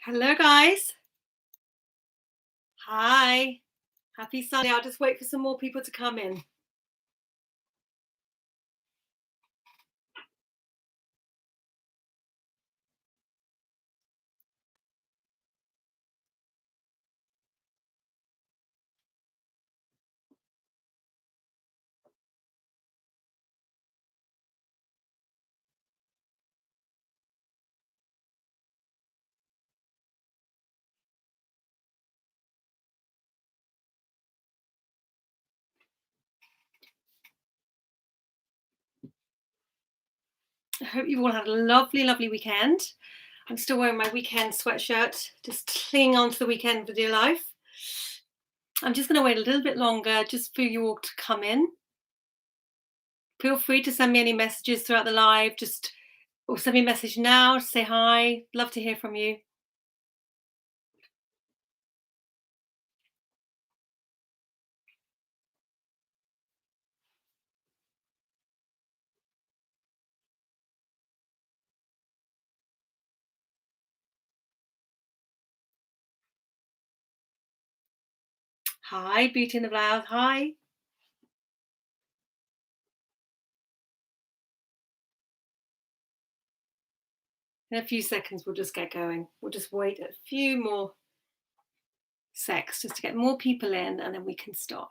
Hello, guys. Hi. Happy Sunday. I'll just wait for some more people to come in. I hope you all had a lovely, lovely weekend. I'm still wearing my weekend sweatshirt, just clinging on to the weekend for dear life. I'm just going to wait a little bit longer just for you all to come in. Feel free to send me any messages throughout the live, or send me a message now to say hi. Love to hear from you. Hi, Beauty in the Blouse. Hi. In a few seconds, we'll just get going. We'll just wait a few more secs just to get more people in, and then we can start.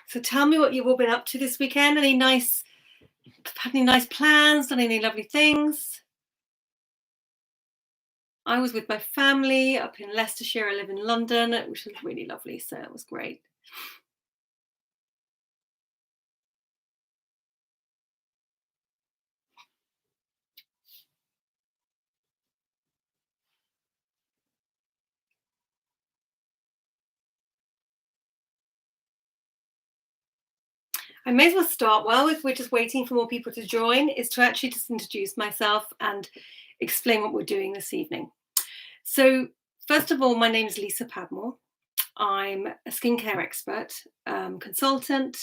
So tell me what you've all been up to this weekend. Any nice plans? Done any lovely things? I was with my family up in Leicestershire. I live in London, which was really lovely. So it was great. I may as well start if we're just waiting for more people to join, is to actually just introduce myself and explain what we're doing this evening. So first of all, my name is Lisa Padmore. I'm a skincare expert, consultant.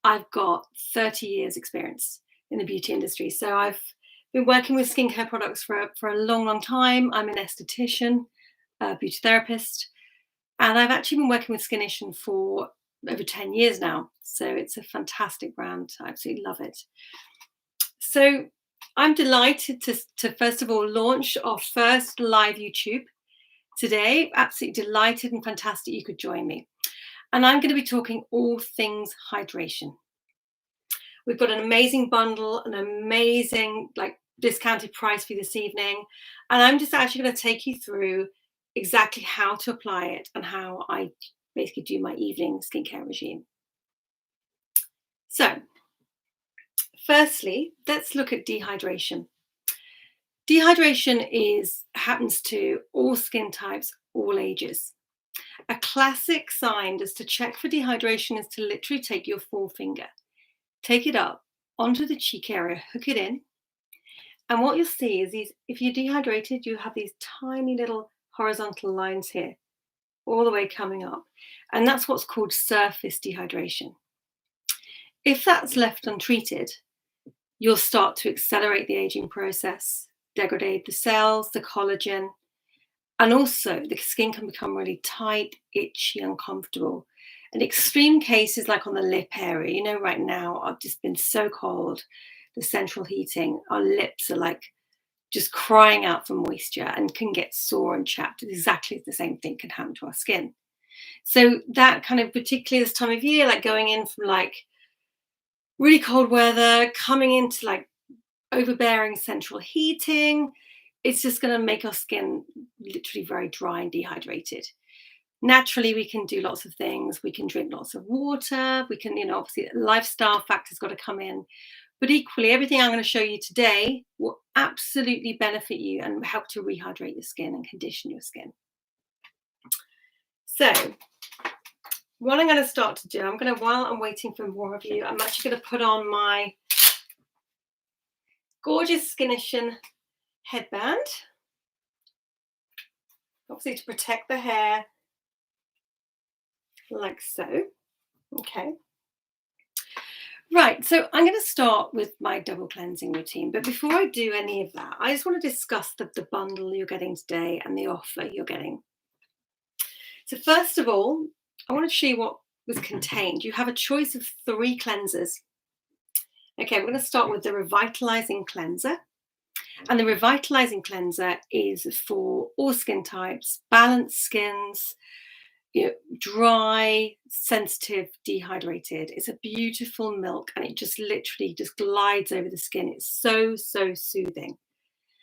I've got 30 years experience in the beauty industry. So I've been working with skincare products for a long, long time. I'm an esthetician, a beauty therapist, and I've actually been working with Skinnition for over 10 years now. So it's a fantastic brand. I absolutely love it. So I'm delighted to first of all launch our first live YouTube today. Absolutely delighted and fantastic you could join me. And I'm going to be talking all things hydration. We've got an amazing bundle, an amazing discounted price for you this evening. And I'm just actually going to take you through exactly how to apply it and how I basically do my evening skincare regime. So firstly, let's look at dehydration. Dehydration happens to all skin types, all ages. A classic sign just to check for dehydration is to literally take your forefinger, take it up onto the cheek area, hook it in. And what you'll see is if you're dehydrated, you have these tiny little horizontal lines here, all the way coming up. And that's what's called surface dehydration. If that's left untreated, you'll start to accelerate the aging process, degrade the cells, the collagen, and also the skin can become really tight, itchy, uncomfortable. In extreme cases like on the lip area, right now I've just been so cold, the central heating, our lips are just crying out for moisture and can get sore and chapped. Exactly the same thing can happen to our skin. So that kind of, particularly this time of year, going in from really cold weather, coming into overbearing central heating, it's just going to make our skin literally very dry and dehydrated. Naturally, we can do lots of things. We can drink lots of water. We can, obviously lifestyle factors got to come in. But equally, everything I'm going to show you today will absolutely benefit you and help to rehydrate your skin and condition your skin. So what I'm going to start to do, while I'm waiting for more of you, I'm actually going to put on my gorgeous Skinnition headband, obviously to protect the hair, like so. Okay. Right, so I'm going to start with my double cleansing routine. But before I do any of that, I just want to discuss the bundle you're getting today and the offer you're getting. So first of all, I want to show you what was contained. You have a choice of 3 cleansers. Okay, we're going to start with the Revitalizing Cleanser. And the Revitalizing Cleanser is for all skin types, balanced skins, dry, sensitive, dehydrated. It's a beautiful milk and it just literally just glides over the skin. It's so, so soothing.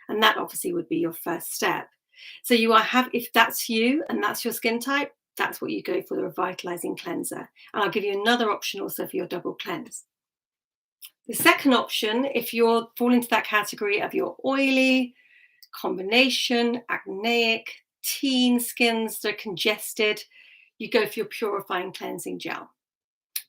And that obviously would be your first step. So if that's you and that's your skin type, that's what you go for, the Revitalizing Cleanser. And I'll give you another option also for your double cleanse. The second option, if you're fall into that category of your oily, combination, acneic, teen skins that are congested, you go for your Purifying Cleansing Gel.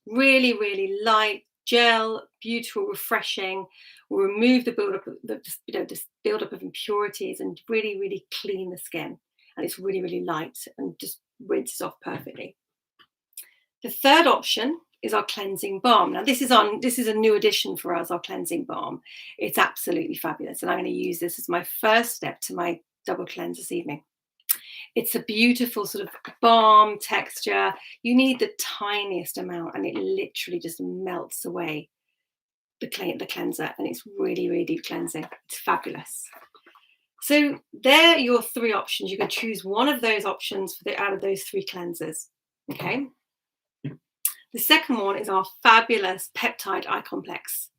Really, really light gel, beautiful, refreshing, will remove the buildup of this buildup of impurities and really, really clean the skin. And it's really, really light and just rinses off perfectly. The third option is our cleansing balm. Now this is a new addition for us, our cleansing balm. It's absolutely fabulous. And I'm going to use this as my first step to my double cleanse this evening. It's a beautiful sort of balm texture. You need the tiniest amount and it literally just melts away the cleanser, and it's really, really deep cleansing. It's fabulous. So there are your 3 options. You can choose one of those options out of those 3 cleansers. Okay. The second one is our fabulous peptide eye complex,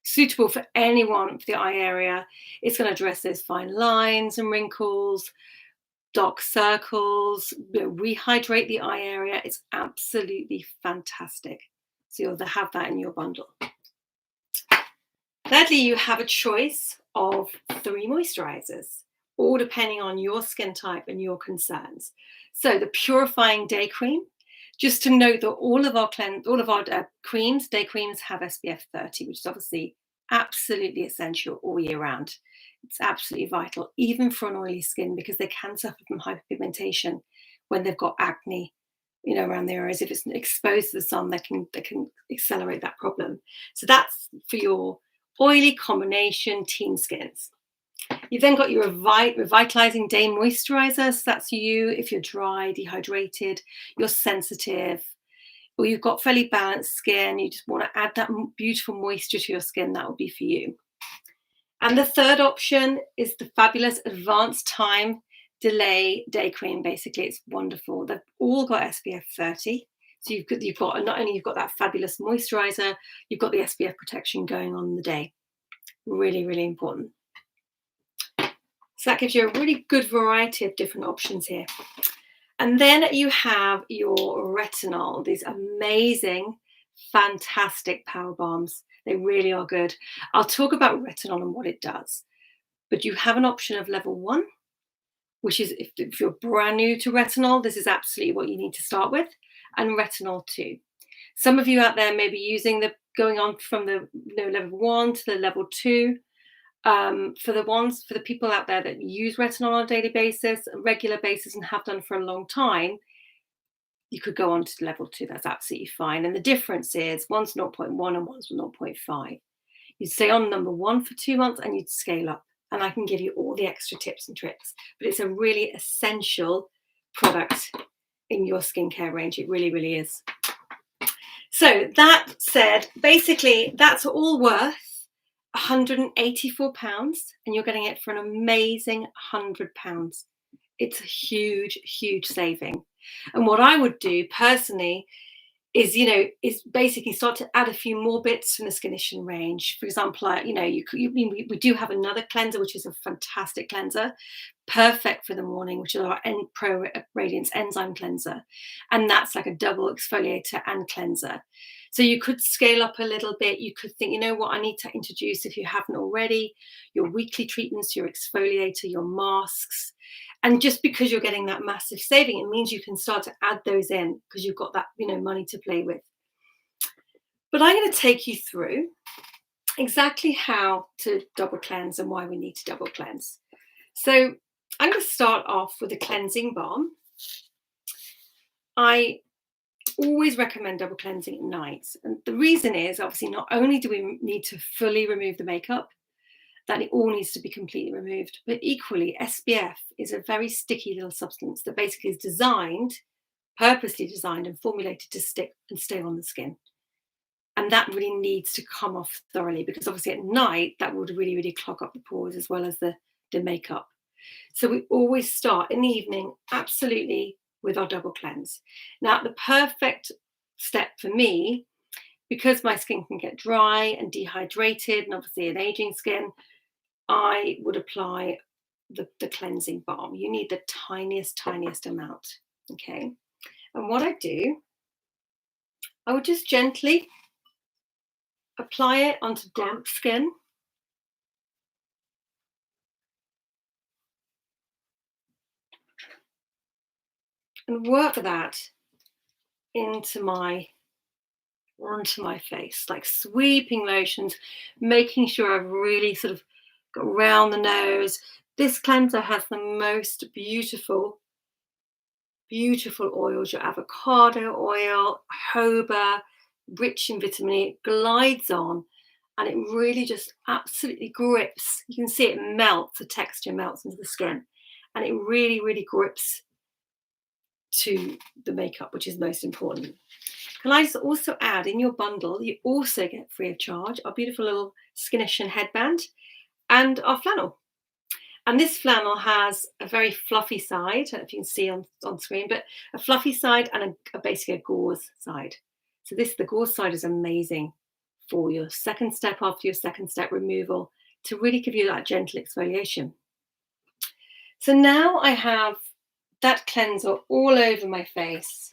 suitable for anyone for the eye area. It's going to address those fine lines and wrinkles, dark circles, rehydrate the eye area. It's absolutely fantastic. So you'll have that in your bundle. Thirdly, you have a choice of 3 moisturizers, all depending on your skin type and your concerns. So the Purifying Day Cream. Just to note that all of our creams, day creams, have SPF 30, which is obviously absolutely essential all year round. It's absolutely vital, even for an oily skin, because they can suffer from hyperpigmentation when they've got acne, around the areas. If it's exposed to the sun, they can accelerate that problem. So that's for your oily combination teen skins. You've then got your Revitalizing Day Moisturizer. So that's you if you're dry, dehydrated, you're sensitive, or you've got fairly balanced skin, you just want to add that beautiful moisture to your skin, that would be for you. And the third option is the fabulous Advanced Time Delay Day Cream. Basically, it's wonderful. They've all got SPF 30. So you've got not only you've got that fabulous moisturizer, you've got the SPF protection going on in the day. Really, really important. So that gives you a really good variety of different options here. And then you have your retinol, these amazing, fantastic power bombs. They really are good. I'll talk about retinol and what it does. But you have an option of level 1, which is if you're brand new to retinol, this is absolutely what you need to start with, and retinol 2. Some of you out there may be going on from the level 1 to the level 2. For the people out there that use retinol on a daily basis, a regular basis, and have done for a long time, you could go on to level 2. That's absolutely fine. And the difference is one's 0.1 and one's 0.5. You'd stay on number 1 for 2 months and you'd scale up. And I can give you all the extra tips and tricks. But it's a really essential product in your skincare range. It really, really is. So that said, basically, that's all worth £184, and you're getting it for an amazing £100. It's a huge, huge saving. And what I would do personally is basically start to add a few more bits from the Skinnition range. For example, we do have another cleanser, which is a fantastic cleanser, perfect for the morning, which is our Pro Radiance Enzyme Cleanser. And that's like a double exfoliator and cleanser. So you could scale up a little bit. You could think, I need to introduce, if you haven't already, your weekly treatments, your exfoliator, your masks. And just because you're getting that massive saving, it means you can start to add those in because you've got that, money to play with. But I'm going to take you through exactly how to double cleanse and why we need to double cleanse. So I'm going to start off with a cleansing balm. I always recommend double cleansing at night. And the reason is obviously not only do we need to fully remove the makeup, that it all needs to be completely removed, but equally SPF is a very sticky little substance that basically is designed, purposely designed and formulated to stick and stay on the skin. And that really needs to come off thoroughly, because obviously at night that would really, really clog up the pores as well as the makeup. So we always start in the evening, absolutely, with our double cleanse. Now, the perfect step for me, because my skin can get dry and dehydrated, and obviously an aging skin, I would apply the cleansing balm. You need the tiniest amount, okay? And what I do, I would just gently apply it onto damp skin. And work that onto my face, like sweeping lotions, making sure I've really sort of got around the nose. This cleanser has the most beautiful oils, your avocado oil, jojoba, rich in vitamin E. It glides on and it really just absolutely grips. You can see it melts, the texture melts into the skin, and it really, really grips to the makeup, which is most important. Can I just also add, in your bundle, you also get free of charge our beautiful little Skinnition headband and our flannel. And this flannel has a very fluffy side, I don't know if you can see on screen, but a fluffy side and basically a gauze side. So the gauze side is amazing for your second step after your second step removal, to really give you that gentle exfoliation. So now I have that cleanser all over my face.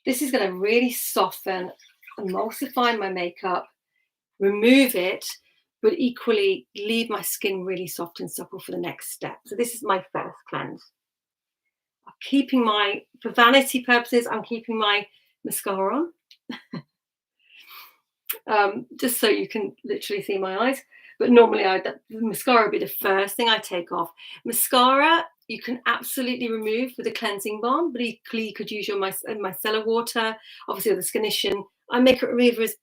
This is going to really soften, emulsify my makeup, remove it, but equally leave my skin really soft and supple for the next step. So this is my first cleanse. I'm keeping for vanity purposes, I'm keeping my mascara on, just so you can literally see my eyes. But normally the mascara would be the first thing I take off. Mascara, you can absolutely remove with a cleansing balm, but equally you could use your micellar water. Obviously the Skinnition eye makeup remover is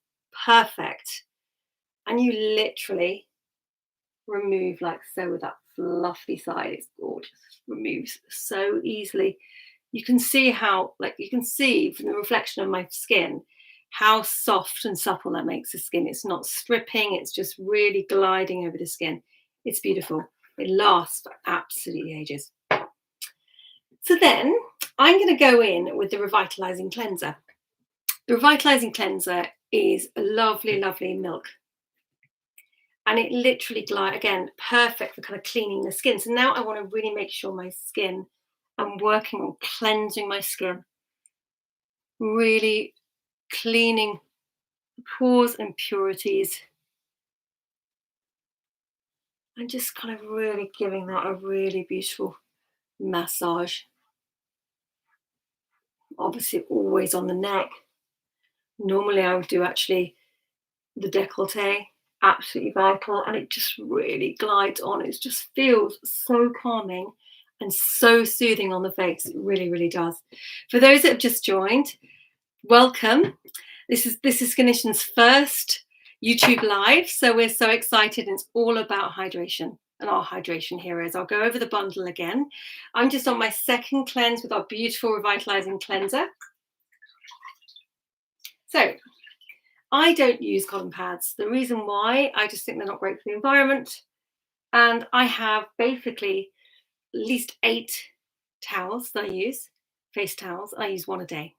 perfect. And you literally remove like so with that fluffy side. It's gorgeous. Removes so easily. You can see you can see from the reflection of my skin how soft and supple that makes the skin. It's not stripping, it's just really gliding over the skin. It's beautiful. It lasts for absolutely ages. So then I'm going to go in with the Revitalizing Cleanser. The Revitalizing Cleanser is a lovely, lovely milk. And it literally again, perfect for kind of cleaning the skin. So now I want to really make sure my skin, I'm working on cleansing my skin, really cleaning pores and impurities, and just kind of really giving that a really beautiful massage. Obviously always on the neck. Normally I would do actually the décolleté, absolutely vital, and it just really glides on. It just feels so calming and so soothing on the face. It really, really does. For those that have just joined, welcome. This is Skinnition's first YouTube live, so we're so excited, and it's all about hydration and our hydration heroes. I'll go over the bundle again. I'm just on my second cleanse with our beautiful revitalizing cleanser. So I don't use cotton pads. The reason why, I just think they're not great for the environment. And I have basically at least 8 towels that I use, face towels. I use one a day.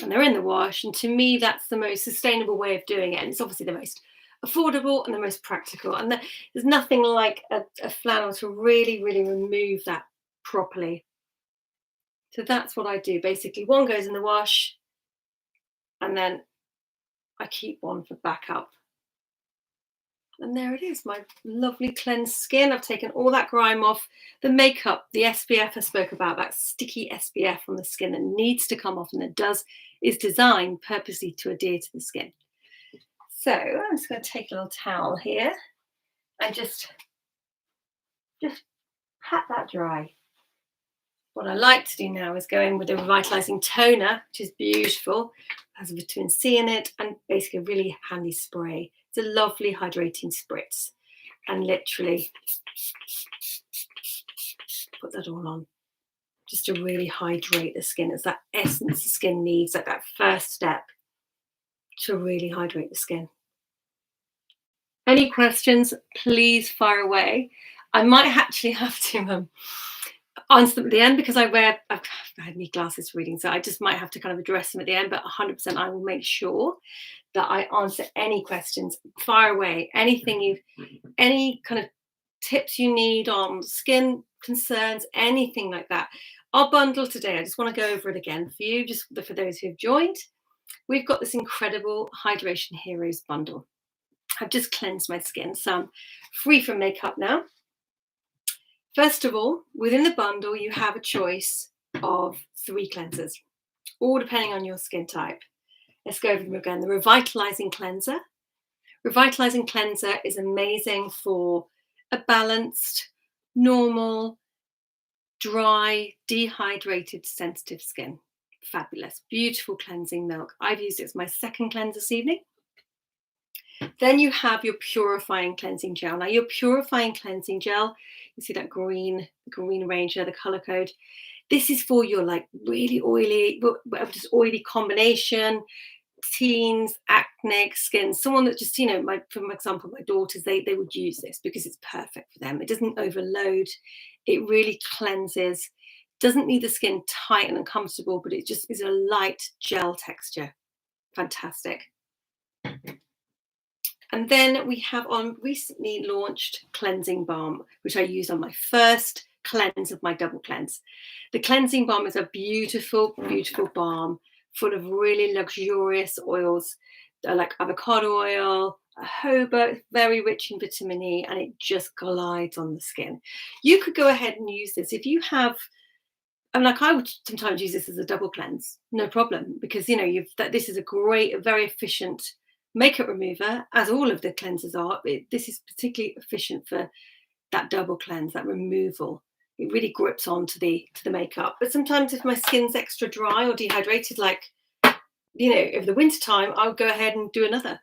And they're in the wash. And to me, that's the most sustainable way of doing it. And it's obviously the most affordable and the most practical. And there's nothing like a flannel to really, really remove that properly. So that's what I do. Basically, one goes in the wash, and then I keep one for backup. And there it is, my lovely cleansed skin. I've taken all that grime off. The makeup, the SPF I spoke about, that sticky SPF on the skin that needs to come off, and it is designed purposely to adhere to the skin. So I'm just going to take a little towel here and just pat that dry. What I like to do now is go in with a revitalizing toner, which is beautiful, has vitamin C in it, and basically a really handy spray. It's a lovely hydrating spritz, and literally put that all on just to really hydrate the skin. It's that essence the skin needs, like that first step to really hydrate the skin. Any questions, please fire away. I might actually have to answer them at the end because I had knee glasses for reading, so I just might have to kind of address them at the end, but 100% I will make sure that I answer any questions. Fire away. Any kind of tips you need on skin concerns, anything like that. Our bundle today, I just want to go over it again for you, just for those who have joined. We've got this incredible Hydration Heroes bundle. I've just cleansed my skin, so I'm free from makeup now. First of all, within the bundle, you have a choice of 3 cleansers, all depending on your skin type. Let's go over them again. The Revitalizing Cleanser. Revitalizing Cleanser is amazing for a balanced, normal, dry, dehydrated, sensitive skin. Fabulous, beautiful cleansing milk. I've used it as my second cleanse this evening. Then you have your Purifying Cleansing Gel. Now, your Purifying Cleansing Gel, you see that green range there, the color code. This is for your like really oily, just oily combination, teens, acne skin, someone that just, for example, my daughters, they would use this because it's perfect for them. It doesn't overload. It really cleanses. Doesn't need the skin tight and uncomfortable, but it just is a light gel texture. Fantastic. And then we have on recently launched Cleansing Balm, which I used on my first cleanse of my double cleanse. The Cleansing Balm is a beautiful, beautiful balm full of really luxurious oils, like avocado oil, jojoba, very rich in vitamin E, and it just glides on the skin. You could go ahead and use this if you have. I would sometimes use this as a double cleanse, no problem, because this is a very efficient makeup remover, as all of the cleansers are. This is particularly efficient for that double cleanse, that removal. It really grips onto the makeup. But sometimes if my skin's extra dry or dehydrated, like over the winter time, I'll go ahead and do another.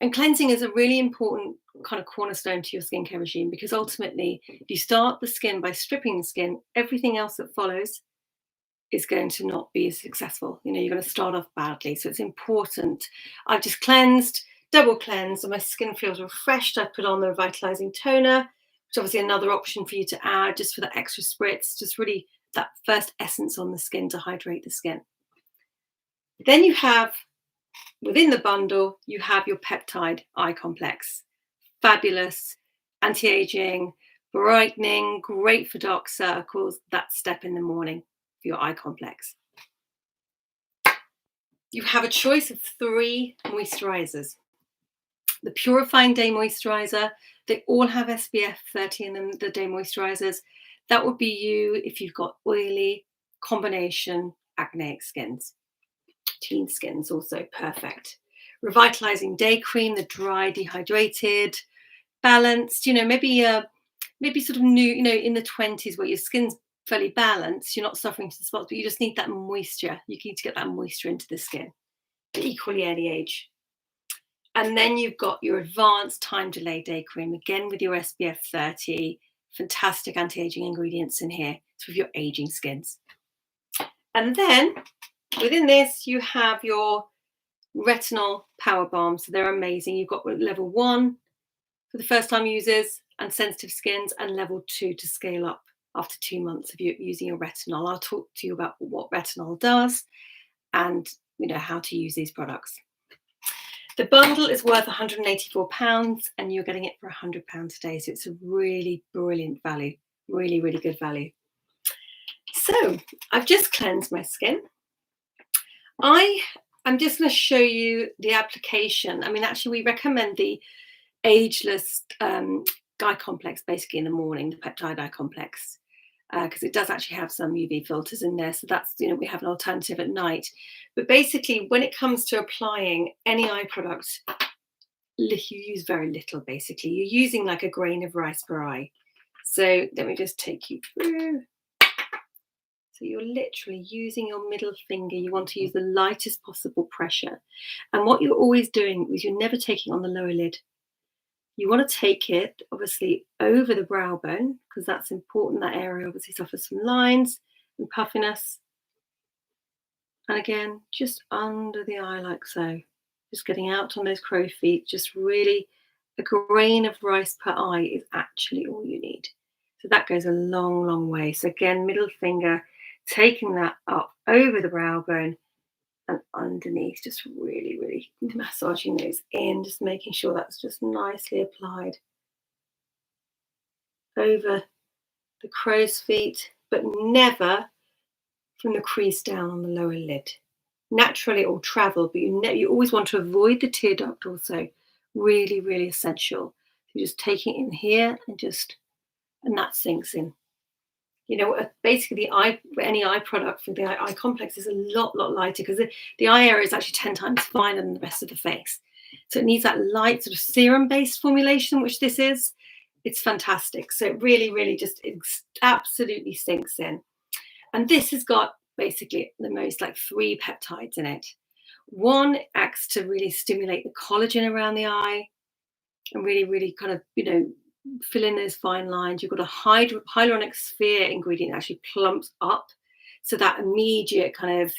And cleansing is a really important kind of cornerstone to your skincare regime, because ultimately, if you start the skin by stripping the skin, everything else that follows is going to not be as successful. You're going to start off badly. So it's important. I've just cleansed, double cleansed, and my skin feels refreshed. I put on the revitalizing toner, which is obviously another option for you to add just for that extra spritz, just really that first essence on the skin to hydrate the skin. Then you have, within the bundle, you have your peptide eye complex. Fabulous, anti-aging, brightening, great for dark circles, that step in the morning for your eye complex. You have a choice of 3 moisturizers. The Purifying Day Moisturizer, they all have SPF 30 in them, the day moisturizers. That would be you if you've got oily, combination, acneic skins. Teen skins also perfect. Revitalizing Day Cream, the dry, dehydrated, balanced, maybe sort of new, in the 20s where your skin's fairly balanced, you're not suffering from spots, but you just need that moisture. You need to get that moisture into the skin, but equally any age. And then you've got your Advanced Time Delay Day Cream, again with your SPF 30, fantastic anti-aging ingredients in here. It's for your aging skins. And then within this, you have your Retinol Power Balm. So they're amazing. You've got level 1 for the first time users and sensitive skins, and level 2 to scale up after 2 months of you using your retinol. I'll talk to you about what retinol does and how to use these products. The bundle is worth £184 and you're getting it for £100 today. So it's a really brilliant value, really, really good value. So I've just cleansed my skin. I'm just going to show you the application. Actually, we recommend the ageless eye complex basically in the morning, the peptide eye complex, because it does actually have some UV filters in there. So that's, we have an alternative at night. But basically, when it comes to applying any eye product, you use very little, basically. You're using like a grain of rice per eye. So let me just take you through. So you're literally using your middle finger. You want to use the lightest possible pressure. And what you're always doing is you're never taking on the lower lid. You want to take it, obviously, over the brow bone, because that's important. That area obviously suffers from lines and puffiness. And again, just under the eye like so. Just getting out on those crow feet. Just really, a grain of rice per eye is actually all you need. So that goes a long, long way. So again, middle finger, taking that up over the brow bone and underneath, just really, really massaging those in, just making sure that's just nicely applied over the crow's feet, but never from the crease down on the lower lid. Naturally, it will travel, but you always want to avoid the tear duct also. Really, really essential. You just take it in here and that sinks in. You know, basically any eye product for the eye complex is a lot lighter because the eye area is actually 10 times finer than the rest of the face. So it needs that light sort of serum-based formulation, which this is. It's fantastic. So it really, really just absolutely sinks in. And this has got basically the most like 3 peptides in it. One acts to really stimulate the collagen around the eye and really, really kind of, fill in those fine lines. You've got a hyaluronic sphere ingredient that actually plumps up. So that immediate kind of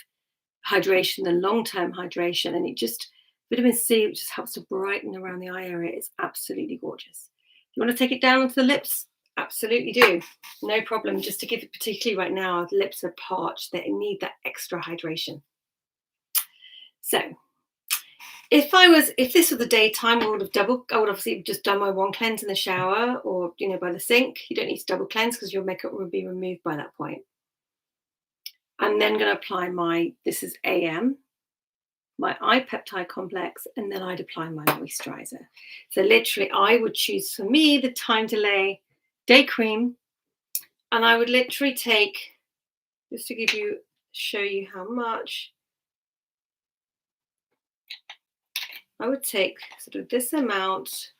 hydration, the long-term hydration, and vitamin C, which just helps to brighten around the eye area, is absolutely gorgeous. You want to take it down onto the lips? Absolutely do. No problem. Just to give it, particularly right now, the lips are parched. They need that extra hydration. So if this was the daytime, I would obviously just done my one cleanse in the shower or, by the sink. You don't need to double cleanse because your makeup will be removed by that point. I'm then going to apply this is AM, my eye peptide complex, and then I'd apply my moisturizer. So literally I would choose for me the Time Delay day cream, and I would literally take, just to show you how much, I would take sort of this amount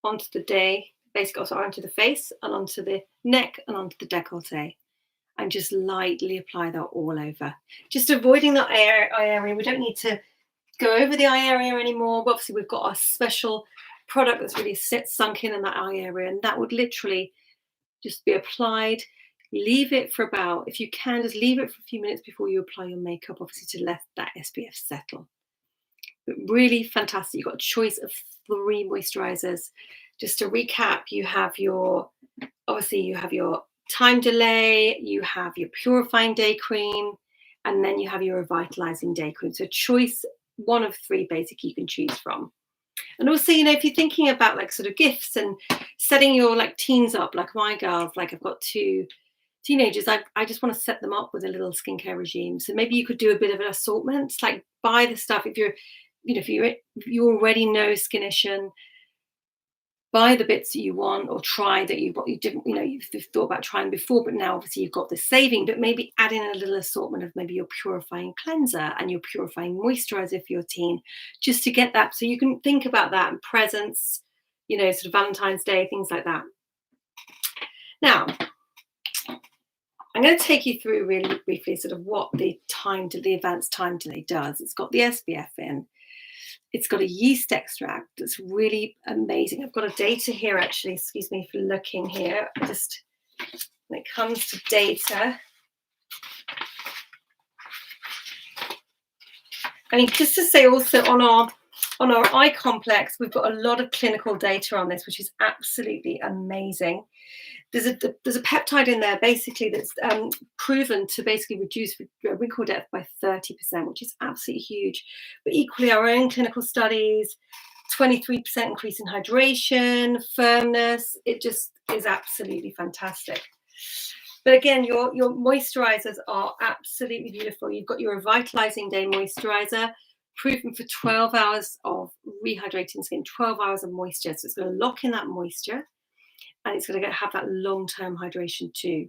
onto the day, basically also onto the face and onto the neck and onto the décolleté, and just lightly apply that all over. Just avoiding that eye area. We don't need to go over the eye area anymore. But obviously, we've got our special product that's really sunk in that eye area, and that would literally just be applied. Leave it for about, if you can, just leave it for a few minutes before you apply your makeup, obviously to let that SPF settle. But really fantastic. You've got a choice of 3 moisturizers. Just to recap, you have your Time Delay, you have your purifying day cream, and then you have your revitalizing day cream. So choice one of 3 basically you can choose from. And also, if you're thinking about like sort of gifts and setting your like teens up, like my girls, like I've got 2 teenagers, I just want to set them up with a little skincare regime. So maybe you could do a bit of an assortment, like buy the stuff if you already know Skinnition, buy the bits that you want, or try that you've thought about trying before, but now obviously you've got this saving, but maybe add in a little assortment of maybe your purifying cleanser and your purifying moisturizer for your teen, just to get that. So you can think about that and presents, sort of Valentine's Day, things like that. Now, I'm going to take you through really briefly sort of what the advanced Time Delay does. It's got the SPF in. It's got a yeast extract that's really amazing. I've got a data here, actually. Excuse me for looking here. When it comes to data, I mean, just to say also on our eye complex, we've got a lot of clinical data on this, which is absolutely amazing. There's a peptide in there basically that's proven to basically reduce wrinkle depth by 30%, which is absolutely huge. But equally, our own clinical studies, 23% increase in hydration, firmness. It just is absolutely fantastic. But again, your moisturizers are absolutely beautiful. You've got your revitalizing day moisturizer, proven for 12 hours of rehydrating skin, 12 hours of moisture. So it's going to lock in that moisture, and it's going to have that long-term hydration too.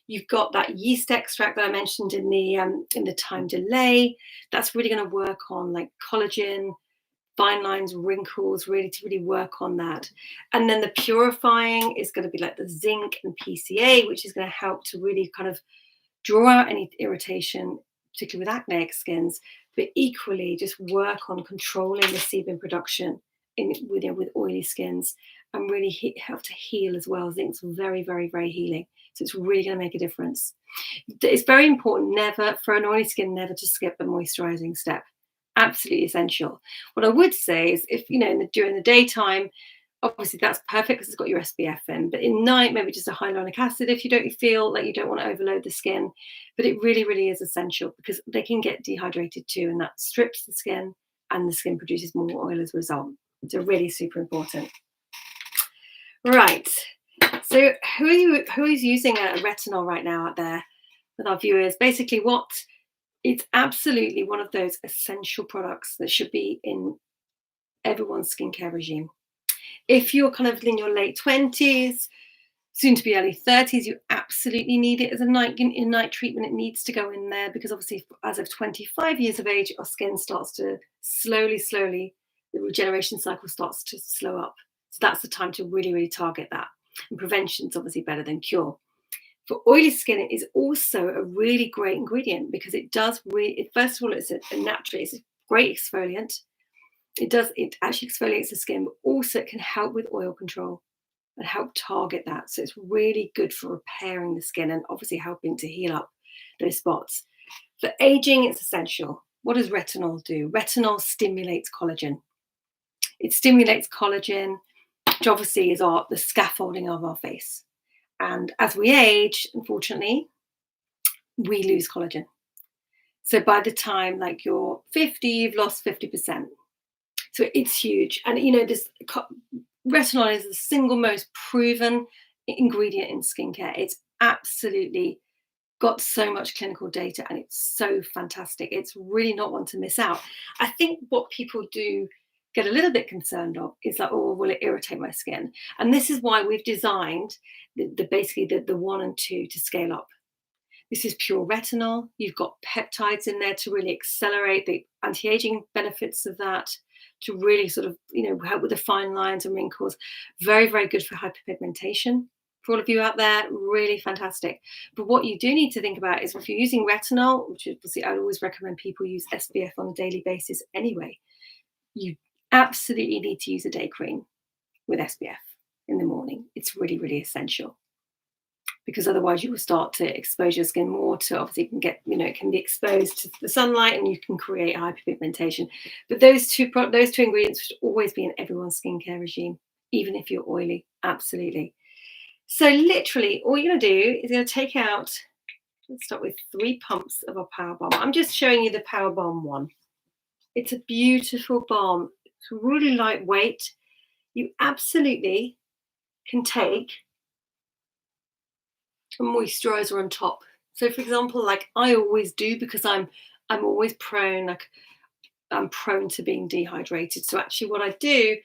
You've got that yeast extract that I mentioned in the Time Delay. That's really going to work on like collagen, fine lines, wrinkles, really to really work on that. And then the purifying is going to be like the zinc and PCA, which is going to help to really kind of draw out any irritation, particularly with acneic skins, but equally just work on controlling the sebum production with oily skins, and really help to heal as well. I think it's very, very, very healing. So it's really going to make a difference. It's very important never for an oily skin never to skip a moisturizing step. Absolutely essential. What I would say is if during the daytime, obviously that's perfect because it's got your SPF in. But in night, maybe just a hyaluronic acid if you don't feel like you don't want to overload the skin. But it really, really is essential because they can get dehydrated too, and that strips the skin, and the skin produces more oil as a result. So really super important. Right. So who's using a retinol right now out there with our viewers? Basically, it's absolutely one of those essential products that should be in everyone's skincare regime. If you're kind of in your late 20s, soon to be early 30s, you absolutely need it as a night treatment. It needs to go in there because obviously as of 25 years of age, our skin starts to slowly, the regeneration cycle starts to slow up. So that's the time to really, really target that. And prevention is obviously better than cure. For oily skin, it is also a really great ingredient because it does first of all, it's a great exfoliant. It actually exfoliates the skin, but also it can help with oil control and help target that. So it's really good for repairing the skin and obviously helping to heal up those spots. For aging, it's essential. What does retinol do? Retinol stimulates collagen. It stimulates collagen, which obviously is the scaffolding of our face. And as we age, unfortunately, we lose collagen. So by the time like you're 50, you've lost 50%. So it's huge. And this retinol is the single most proven ingredient in skincare. It's absolutely got so much clinical data and it's so fantastic. It's really not one to miss out. I think what people do get a little bit concerned of is like, oh, will it irritate my skin? And this is why we've designed basically the 1 and 2 to scale up. This is pure retinol. You've got peptides in there to really accelerate the anti-aging benefits of that, to really sort of, help with the fine lines and wrinkles. Very, very good for hyperpigmentation. For all of you out there, really fantastic. But what you do need to think about is if you're using retinol, which obviously I always recommend people use SPF on a daily basis anyway, you absolutely need to use a day cream with SPF in the morning. It's really, really essential. Because otherwise you will start to expose your skin more to obviously it can be exposed to the sunlight and you can create hyperpigmentation. But those two ingredients should always be in everyone's skincare regime, even if you're oily, absolutely. So literally all you're going to do is you're going to take out, let's start with 3 pumps of our Power Balm. I'm just showing you the Power Balm one. It's a beautiful balm. It's really lightweight. You absolutely can take a moisturizer on top. So for example, like I always do, because I'm always prone to being dehydrated. So actually what I do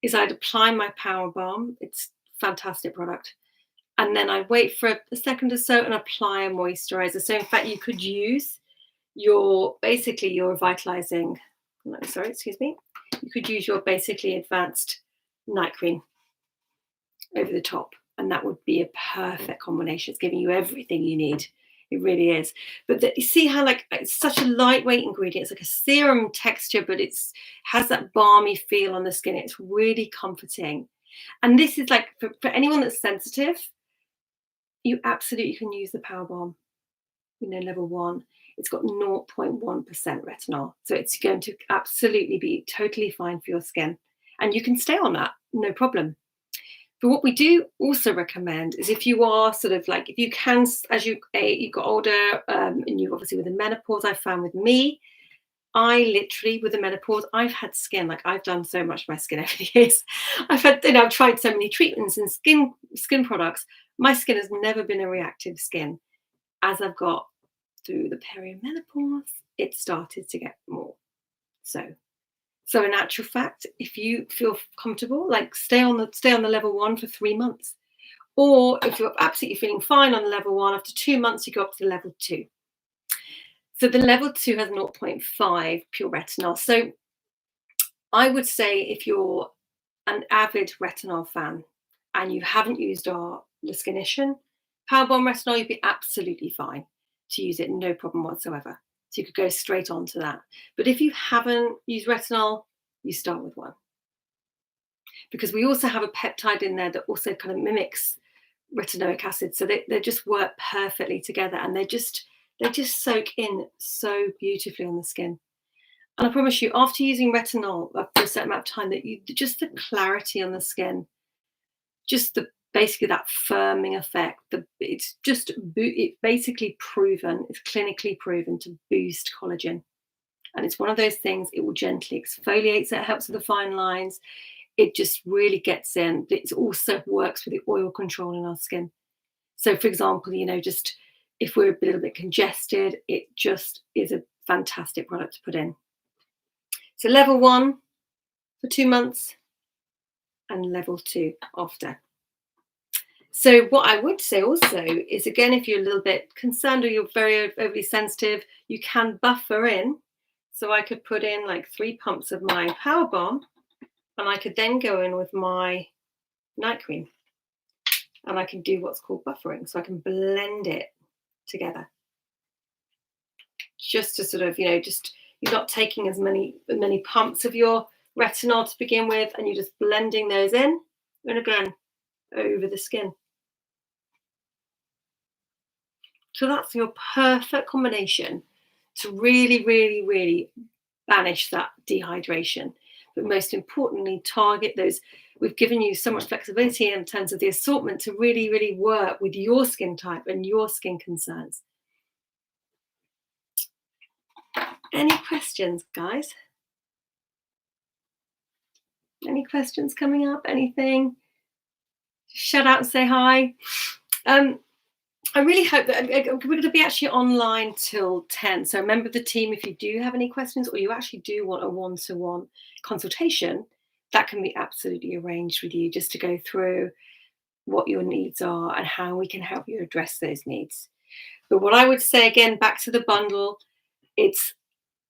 is I'd apply my Power Balm. It's a fantastic product. And then I wait for a second or so and apply a moisturizer. So in fact, you could use your vitalizing, you could use your basically advanced night cream over the top. And that would be a perfect combination. It's giving you everything you need. It really is. But you see how it's such a lightweight ingredient. It's like a serum texture, but has that balmy feel on the skin. It's really comforting. And this is like, for anyone that's sensitive, you absolutely can use the Power Balm, level 1. It's got 0.1% retinol. So it's going to absolutely be totally fine for your skin. And you can stay on that, no problem. But what we do also recommend is if you are sort of like, if you can, as you got older and you obviously with the menopause, I found with me, I literally with the menopause, I've had skin, like I've done so much of my skin over the years. I've tried so many treatments and skin products. My skin has never been a reactive skin. As I've got through the perimenopause, it started to get more. So in actual fact, if you feel comfortable, like stay on the level 1 for 3 months. Or if you're absolutely feeling fine on the level 1, after 2 months, you go up to the level 2. So the level 2 has 0.5 pure retinol. So I would say if you're an avid retinol fan and you haven't used the Skinician Power Balm retinol, you'd be absolutely fine. to use it, no problem whatsoever. So you could go straight on to that. But if you haven't used retinol, you start with one. Because we also have a peptide in there that also kind of mimics retinoic acid. So they just work perfectly together, and they just soak in so beautifully on the skin. And I promise you, after using retinol for a certain amount of time, that you just the clarity on the skin, just the basically that firming effect. It's basically proven, it's clinically proven to boost collagen. And it's one of those things, it will gently exfoliate, so it helps with the fine lines. It just really gets in. It also works with the oil control in our skin. So for example, just if we're a little bit congested, it just is a fantastic product to put in. So level 1 for 2 months and level 2 after. So what I would say also is, again, if you're a little bit concerned or you're very overly sensitive, you can buffer in. So I could put in like 3 pumps of my Power Bomb, and I could then go in with my night cream, and I can do what's called buffering. So I can blend it together, just to sort of, just you're not taking as many pumps of your retinol to begin with, and you're just blending those in and again over the skin. So that's your perfect combination to really, really, really banish that dehydration. But most importantly, target those. We've given you so much flexibility in terms of the assortment to really, really work with your skin type and your skin concerns. Any questions, guys? Any questions coming up? Anything? Shout out and say hi. I really hope that we're going to be actually online till 10. So remember the team, if you do have any questions or you actually do want a one-to-one consultation, that can be absolutely arranged with you, just to go through what your needs are and how we can help you address those needs. But what I would say, again, back to the bundle, it's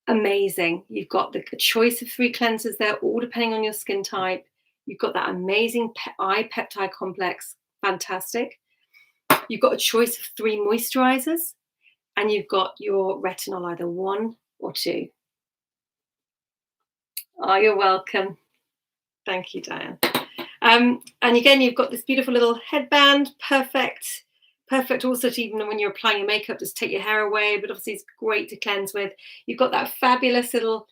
amazing. You've got the choice of 3 cleansers there, all depending on your skin type. You've got that amazing eye peptide complex, fantastic. You've got a choice of 3 moisturizers, and you've got your retinol, either 1 or 2. Oh, you're welcome. Thank you, Diane. And again, you've got this beautiful little headband, perfect also to, even when you're applying your makeup, just take your hair away, but obviously it's great to cleanse with. You've got that fabulous little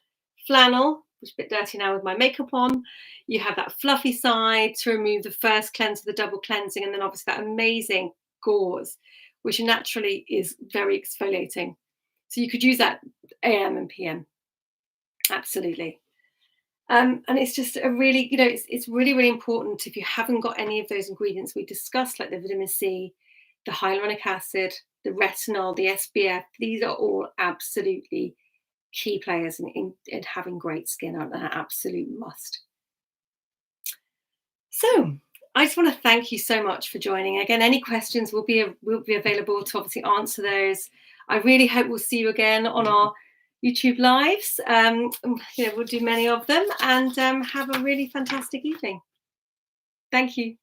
flannel, which is a bit dirty now with my makeup on. You have that fluffy side to remove the first cleanse of the double cleansing, and then obviously that amazing gauze, which naturally is very exfoliating. So you could use that AM and PM. Absolutely. And it's just a really, it's really, really important, if you haven't got any of those ingredients we discussed, like the vitamin C, the hyaluronic acid, the retinol, the SPF, these are all absolutely key players in having great skin, aren't they? An absolute must. So I just want to thank you so much for joining. Again, any questions will be available to obviously answer those. I really hope we'll see you again on our YouTube lives. We'll do many of them, and have a really fantastic evening. Thank you.